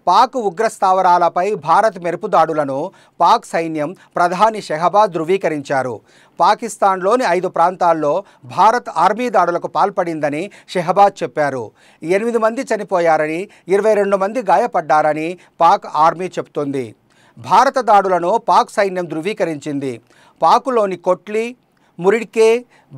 పాక్ ఉగ్రస్థావరాలపై భారత్ మెరుపు దాడులను పాక్ సైన్యం ప్రధాని షెహబాజ్ ధృవీకరించారు. పాకిస్తాన్లోని 5 ప్రాంతాల్లో భారత్ ఆర్మీ దాడులకు పాల్పడిందని షెహబాజ్ చెప్పారు. 8 మంది చనిపోయారని, 22 మంది గాయపడ్డారని పాక్ ఆర్మీ చెబుతోంది. భారత దాడులను పాక్ సైన్యం ధృవీకరించింది. పాకులోని కొట్లీ, మురిడ్కే,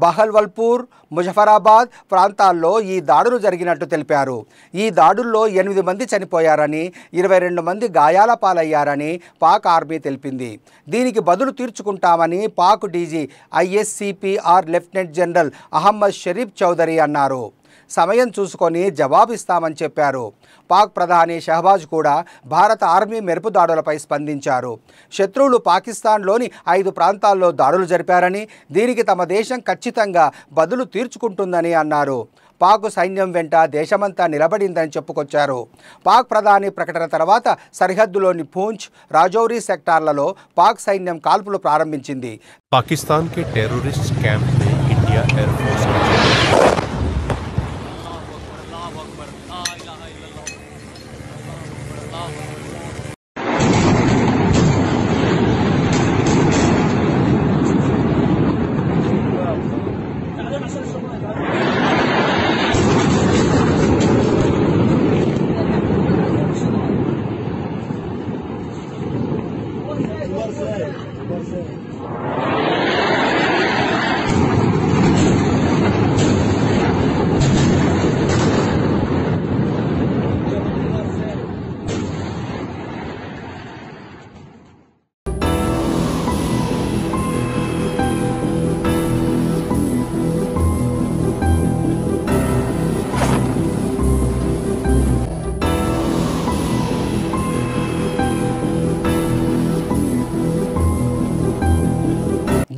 బహల్వల్పూర్, ముజఫరాబాద్ ప్రాంతాల్లో ఈ దాడులు జరిగినట్టు తెలిపారు. ఈ దాడుల్లో 8 మంది చనిపోయారని, 22 మంది గాయాల పాలయ్యారని పాక్ ఆర్మీ తెలిపింది. దీనికి బదులు తీర్చుకుంటామని Pak DG ISCPR lieutenant general Ahmed Sharif Chaudhry అన్నారు. సమయం చూసుకొని జవాబిస్తామని చెప్పారు. పాక్ ప్రధాని షెహబాజ్ కూడా భారత ఆర్మీ మెరుపు దాడులపై స్పందించారు. శత్రువులు పాకిస్తాన్లోని 5 ప్రాంతాల్లో దాడులు జరిపారని, దీనికి తమ దేశం ఖచ్చితంగా బదులు తీర్చుకుంటుందని అన్నారు. పాక్ సైన్యం వెంట దేశమంతా నిలబడిందని చెప్పుకొచ్చారు. పాక్ ప్రధాని ప్రకటన తర్వాత సరిహద్దులోని పూంచ్, రాజౌరీ సెక్టార్లలో పాక్ సైన్యం కాల్పులు ప్రారంభించింది. పాకిస్తాన్ के टेररिस्ट कैंप में इंडिया एयरफोर्स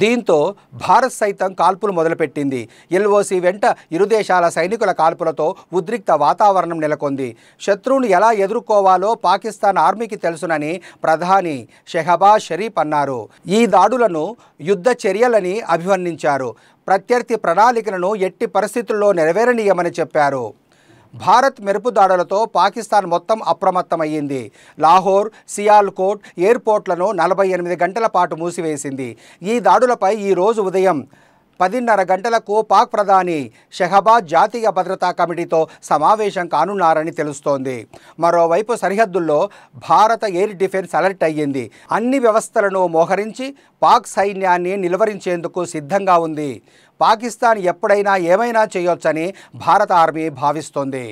దీంతో భారత్ సైతం కాల్పులు మొదలుపెట్టింది. LOC వెంట ఇరు దేశాల సైనికుల కాల్పులతో ఉద్రిక్త వాతావరణం నెలకొంది. శత్రువును ఎలా ఎదుర్కోవాలో పాకిస్తాన్ ఆర్మీకి తెలుసునని ప్రధాని షెహబాజ్ షరీఫ్ అన్నారు. ఈ దాడులను యుద్ధ చర్యలని అభివర్ణించారు. ప్రత్యర్థి ప్రణాళికలను ఎట్టి పరిస్థితుల్లో నెరవేరనీయమని చెప్పారు. భారత్ మెరుపు దాడులతో పాకిస్తాన్ మొత్తం అప్రమత్తమయ్యింది. లాహోర్, సియాల్కోట్ ఎయిర్పోర్ట్లను 48 గంటల పాటు మూసివేసింది. ఈ దాడులపై ఈరోజు ఉదయం 10:30 గంటలకు పాక్ ప్రధాని షెహబాజ్ జాతీయ భద్రతా కమిటీతో సమావేశం కానున్నారని తెలుస్తోంది. మరోవైపు సరిహద్దుల్లో భారత ఎయిర్ డిఫెన్స్ అలర్ట్ అయ్యింది. అన్ని వ్యవస్థలను మోహరించి పాక్ సైన్యాన్ని నిలువరించేందుకు సిద్ధంగా ఉంది. పాకిస్తాన్ ఎప్పుడైనా ఏమైనా చేయొచ్చని భారత ఆర్మీ భావిస్తోంది.